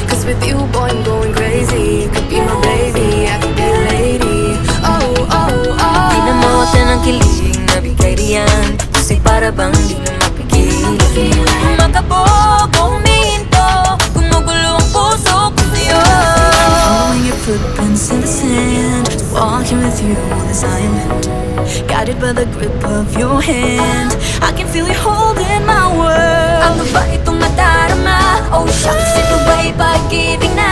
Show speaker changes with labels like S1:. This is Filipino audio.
S1: Cause with you, boy, I'm going crazy. You could be my baby, I could be a lady. Oh, oh, oh.
S2: Di na mawatan ang kilig na bigay riyan, kasi para bang di na mapigil. Kumakabog o humihinto, gumugulo ang puso ko sa'yo.
S3: Following your footprints in the sand, walking with you as I am meant. Guided by the grip of your hand, I can feel you holding my world.
S2: Ano ba itong nadarama? Oh shucks, ito ba'y pag-ibig na?